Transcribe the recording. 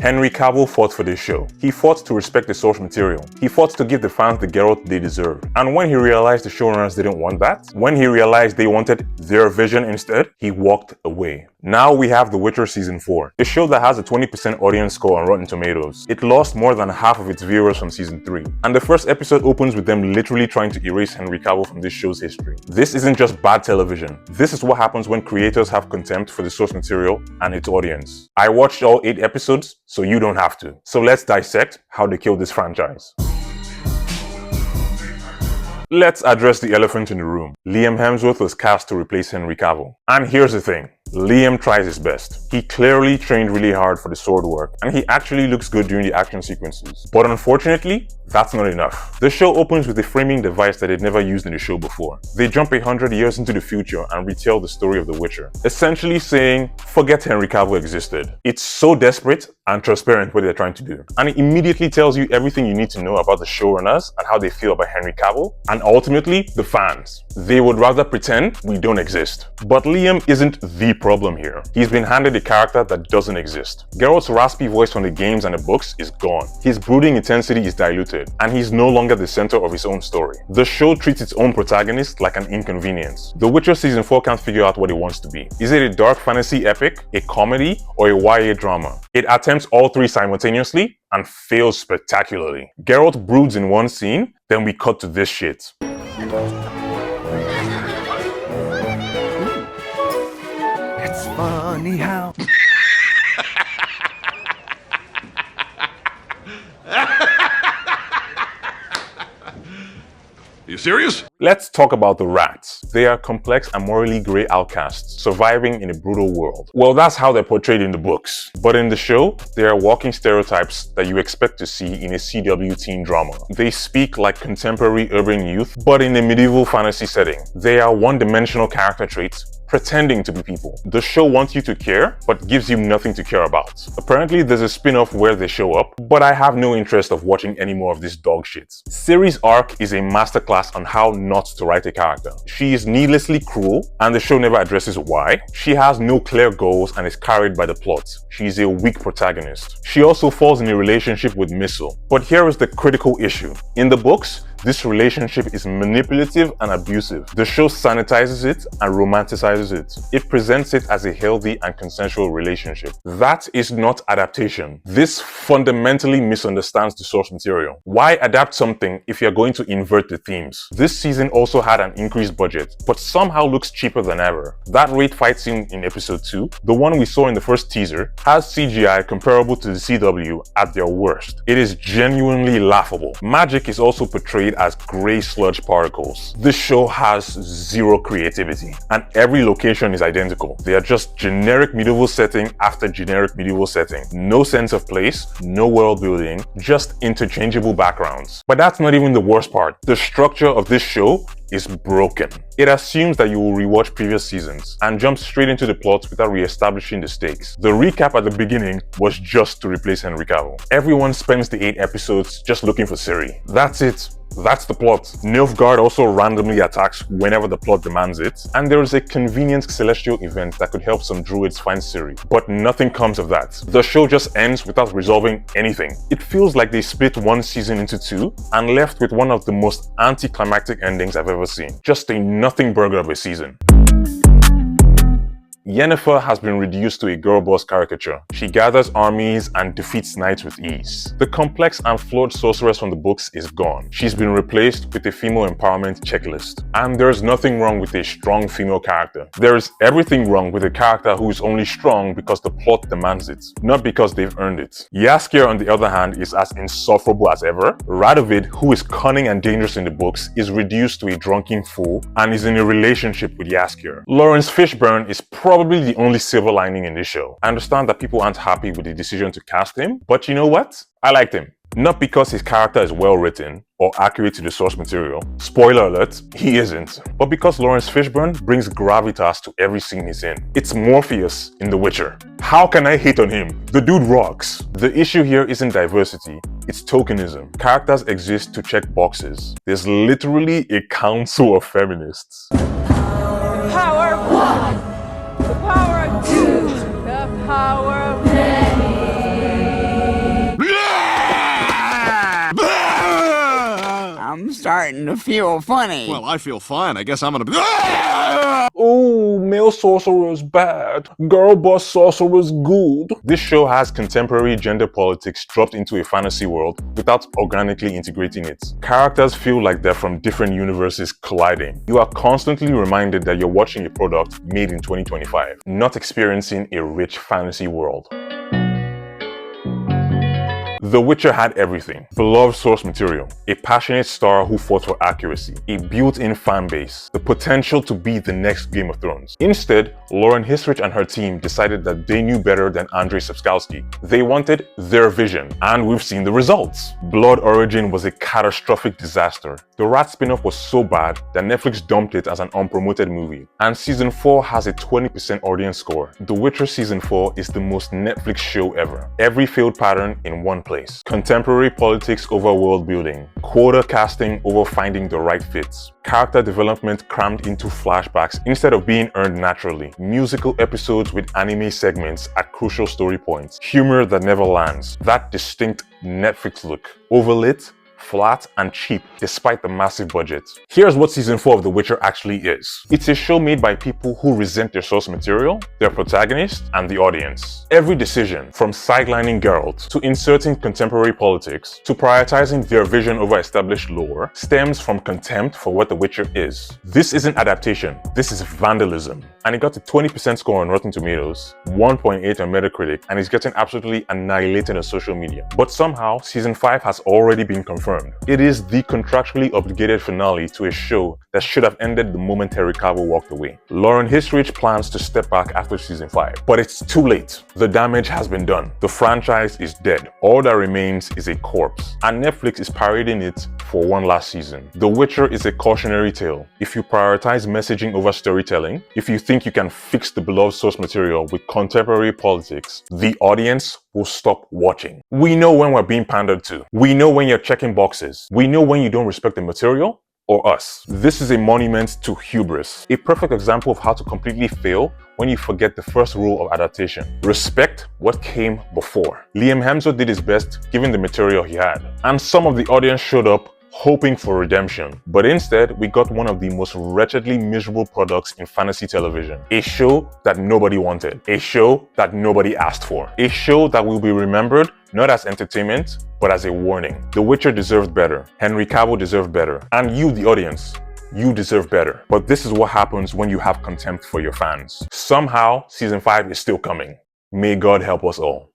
Henry Cavill fought for this show. He fought to respect the source material. He fought to give the fans the Geralt they deserve. And when he realized the showrunners didn't want that, when he realized they wanted their vision instead, he walked away. Now we have The Witcher Season 4, a show that has a 20% audience score on Rotten Tomatoes. It lost more than half of its viewers from Season 3. And the first episode opens with them literally trying to erase Henry Cavill from this show's history. This isn't just bad television. This is what happens when creators have contempt for the source material and its audience. I watched all 8 episodes, so you don't have to. So let's dissect how they killed this franchise. Let's address the elephant in the room. Liam Hemsworth was cast to replace Henry Cavill. And here's the thing. Liam tries his best. He clearly trained really hard for the sword work, and he actually looks good during the action sequences. But unfortunately, that's not enough. The show opens with a framing device that they'd never used in the show before. They jump 100 years into the future and retell the story of The Witcher, essentially saying, forget Henry Cavill existed. It's so desperate and transparent what they're trying to do. And it immediately tells you everything you need to know about the showrunners and how they feel about Henry Cavill, and ultimately, the fans. They would rather pretend we don't exist. But Liam isn't the problem here. He's been handed a character that doesn't exist. Geralt's raspy voice from the games and the books is gone. His brooding intensity is diluted, and he's no longer the center of his own story. The show treats its own protagonist like an inconvenience. The Witcher Season 4 can't figure out what it wants to be. Is it a dark fantasy epic, a comedy, or a YA drama? It attempts all 3 simultaneously and fails spectacularly. Geralt broods in one scene, then we cut to this shit. It's funny how... You serious? Let's talk about the rats. They are complex and morally grey outcasts, surviving in a brutal world. Well, that's how they're portrayed in the books. But in the show, they are walking stereotypes that you expect to see in a CW teen drama. They speak like contemporary urban youth, but in a medieval fantasy setting. They are one-dimensional character traits, pretending to be people. The show wants you to care, but gives you nothing to care about. Apparently, there's a spin-off where they show up, but I have no interest of watching any more of this dog shit. Ciri's arc is a masterclass on how not to write a character. She is needlessly cruel, and the show never addresses why. She has no clear goals and is carried by the plot. She is a weak protagonist. She also falls in a relationship with Missile. But here is the critical issue. In the books, this relationship is manipulative and abusive. The show sanitizes it and romanticizes it. It presents it as a healthy and consensual relationship. That is not adaptation. This fundamentally misunderstands the source material. Why adapt something if you're going to invert the themes? This season also had an increased budget, but somehow looks cheaper than ever. That raid fight scene in episode 2, the one we saw in the first teaser, has CGI comparable to the CW at their worst. It is genuinely laughable. Magic is also portrayed as grey sludge particles. This show has zero creativity, and every location is identical. They are just generic medieval setting after generic medieval setting. No sense of place, no world building, just interchangeable backgrounds. But that's not even the worst part. The structure of this show is broken. It assumes that you will rewatch previous seasons and jump straight into the plot without re-establishing the stakes. The recap at the beginning was just to replace Henry Cavill. Everyone spends the 8 episodes just looking for Ciri. That's it. That's the plot. Nilfgaard also randomly attacks whenever the plot demands it, and there is a convenient celestial event that could help some druids find Ciri, but nothing comes of that. The show just ends without resolving anything. It feels like they split one season into 2 and left with one of the most anticlimactic endings I've ever seen. Just a nothing burger of a season. Yennefer has been reduced to a girlboss caricature. She gathers armies and defeats knights with ease. The complex and flawed sorceress from the books is gone. She's been replaced with a female empowerment checklist. And there's nothing wrong with a strong female character. There is everything wrong with a character who is only strong because the plot demands it, not because they've earned it. Jaskier, on the other hand, is as insufferable as ever. Radovid, who is cunning and dangerous in the books, is reduced to a drunken fool and is in a relationship with Jaskier. Lawrence Fishburne is probably the only silver lining in this show. I understand that people aren't happy with the decision to cast him, but you know what? I liked him. Not because his character is well written or accurate to the source material. Spoiler alert, he isn't. But because Lawrence Fishburne brings gravitas to every scene he's in. It's Morpheus in The Witcher. How can I hate on him? The dude rocks. The issue here isn't diversity, it's tokenism. Characters exist to check boxes. There's literally a council of feminists. Power of one. The power of two. The power of many. starting to feel funny. Well, I feel fine. I guess I'm gonna be. Oh, male sorcerer's bad. Girl boss sorcerer's good. This show has contemporary gender politics dropped into a fantasy world without organically integrating it. Characters feel like they're from different universes colliding. You are constantly reminded that you're watching a product made in 2025, not experiencing a rich fantasy world. The Witcher had everything. Beloved source material, a passionate star who fought for accuracy, a built-in fan base, the potential to be the next Game of Thrones. Instead, Lauren Hisrich and her team decided that they knew better than Andrzej Sapkowski. They wanted their vision, and we've seen the results. Blood Origin was a catastrophic disaster. The Rat spin-off was so bad that Netflix dumped it as an unpromoted movie. And Season 4 has a 20% audience score. The Witcher Season 4 is the most Netflix show ever. Every failed pattern in one place. Contemporary politics over world building, quota casting over finding the right fits, character development crammed into flashbacks instead of being earned naturally, musical episodes with anime segments at crucial story points, humor that never lands, that distinct Netflix look, overlit, flat and cheap despite the massive budget. Here's what Season 4 of The Witcher actually is. It's a show made by people who resent their source material, their protagonist, and the audience. Every decision, from sidelining Geralt, to inserting contemporary politics, to prioritizing their vision over established lore, stems from contempt for what The Witcher is. This isn't adaptation, this is vandalism. And it got a 20% score on Rotten Tomatoes, 1.8 on Metacritic, and is getting absolutely annihilated on social media. But somehow, Season 5 has already been confirmed. It is the contractually obligated finale to a show that should have ended the moment Henry Cavill walked away. Lauren Hisrich plans to step back after Season 5, but it's too late. The damage has been done. The franchise is dead. All that remains is a corpse, and Netflix is parading it for one last season. The Witcher is a cautionary tale. If you prioritize messaging over storytelling, if you think you can fix the beloved source material with contemporary politics, the audience will stop watching. We know when we're being pandered to. We know when you're checking boxes. We know when you don't respect the material or us. This is a monument to hubris. A perfect example of how to completely fail when you forget the first rule of adaptation. Respect what came before. Liam Hemsworth did his best given the material he had. And some of the audience showed up hoping for redemption. But instead, we got one of the most wretchedly miserable products in fantasy television. A show that nobody wanted. A show that nobody asked for. A show that will be remembered not as entertainment, but as a warning. The Witcher deserved better. Henry Cavill deserved better. And you, the audience, you deserve better. But this is what happens when you have contempt for your fans. Somehow, Season 5 is still coming. May God help us all.